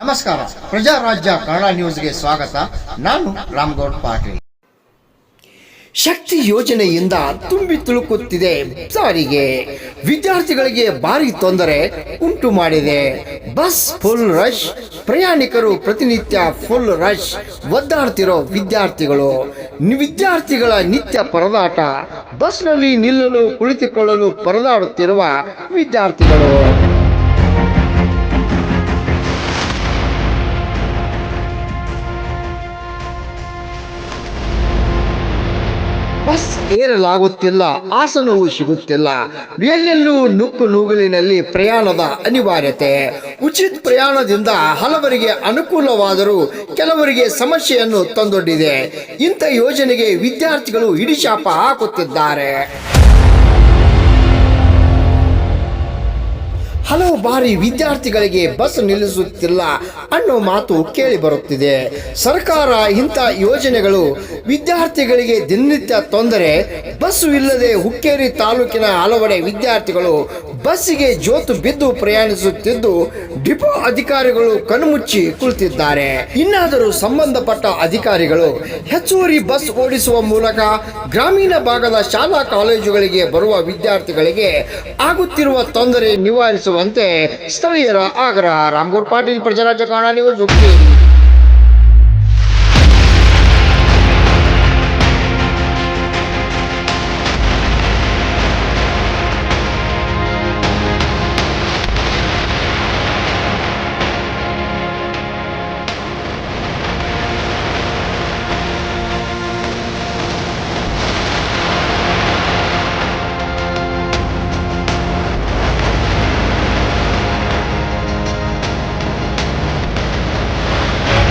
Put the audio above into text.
ನಮಸ್ಕಾರ. ಪ್ರಜಾರಾಜ್ಯ ಕನ್ನಡ ನ್ಯೂಸ್ಗೆ ಸ್ವಾಗತ. ನಾನು ರಾಮಗೌಡ್ ಪಾಟೀಲ್. ಶಕ್ತಿ ಯೋಜನೆಯಿಂದ ತುಂಬಿ ತುಳುಕುತ್ತಿದೆ ಸಾರಿಗೆ. ವಿದ್ಯಾರ್ಥಿಗಳಿಗೆ ಭಾರಿ ತೊಂದರೆ ಉಂಟು ಮಾಡಿದೆ. ಬಸ್ ಫುಲ್ ರಶ್, ಪ್ರಯಾಣಿಕರು ಪ್ರತಿನಿತ್ಯ ಫುಲ್ ರಶ್, ಒದ್ದಾಡ್ತಿರೋ ವಿದ್ಯಾರ್ಥಿಗಳ ನಿತ್ಯ ಪರದಾಟ. ಬಸ್ನಲ್ಲಿ ನಿಲ್ಲಲು ಕುಳಿತುಕೊಳ್ಳಲು ಪರದಾಡುತ್ತಿರುವ ವಿದ್ಯಾರ್ಥಿಗಳು. ಬಸ್ ಏರಲಾಗುತ್ತಿಲ್ಲ, ಆಸನವೂ ಸಿಗುತ್ತಿಲ್ಲ. ಎಲ್ಲೆಲ್ಲೂ ನುಕ್ಕು ನುಗ್ಗಲಿನಲ್ಲಿ ಪ್ರಯಾಣದ ಅನಿವಾರ್ಯತೆ. ಉಚಿತ ಪ್ರಯಾಣದಿಂದ ಹಲವರಿಗೆ ಅನುಕೂಲವಾದರೂ ಕೆಲವರಿಗೆ ಸಮಸ್ಯೆಯನ್ನು ತಂದೊಡ್ಡಿದೆ. ಇಂಥ ಯೋಜನೆಗೆ ವಿದ್ಯಾರ್ಥಿಗಳು ಹಿಡಿಶಾಪ ಹಾಕುತ್ತಿದ್ದಾರೆ. ಹಲವು ಬಾರಿ ವಿದ್ಯಾರ್ಥಿಗಳಿಗೆ ಬಸ್ ನಿಲ್ಲಿಸುತ್ತಿಲ್ಲ ಅನ್ನೋ ಮಾತು ಕೇಳಿ ಬರುತ್ತಿದೆ. ಸರ್ಕಾರ ಇಂಥ ಯೋಜನೆಗಳು ವಿದ್ಯಾರ್ಥಿಗಳಿಗೆ ದಿನನಿತ್ಯ ತೊಂದರೆ. ಬಸ್ಸು ಇಲ್ಲದೆ ಹುಕ್ಕೇರಿ ತಾಲೂಕಿನ ಹಲವೆಡೆ ವಿದ್ಯಾರ್ಥಿಗಳು ಬಸ್ಸಿಗೆ ಜೋತು ಬಿದ್ದು ಪ್ರಯಾಣಿಸುತ್ತಿದ್ದು ಡಿಪೋ ಅಧಿಕಾರಿಗಳು ಕಣ್ಮುಚ್ಚಿ ಕುಳಿತಿದ್ದಾರೆ. ಇನ್ನಾದರೂ ಸಂಬಂಧಪಟ್ಟ ಅಧಿಕಾರಿಗಳು ಹೆಚ್ಚುವರಿ ಬಸ್ ಓಡಿಸುವ ಮೂಲಕ ಗ್ರಾಮೀಣ ಭಾಗದ ಶಾಲಾ ಕಾಲೇಜುಗಳಿಗೆ ಬರುವ ವಿದ್ಯಾರ್ಥಿಗಳಿಗೆ ಆಗುತ್ತಿರುವ ತೊಂದರೆ ನಿವಾರಿಸುವಂತೆ ಸ್ಥಳೀಯರ ಆಗ್ರಹ. ರಾಮಗೌಡ್ ಪಾಟೀಲ್, ಪ್ರಜಾರಾಜ್ಯ ಕನ್ನಡ ನ್ಯೂಸ್, ಹುಕ್ಕೇರಿ.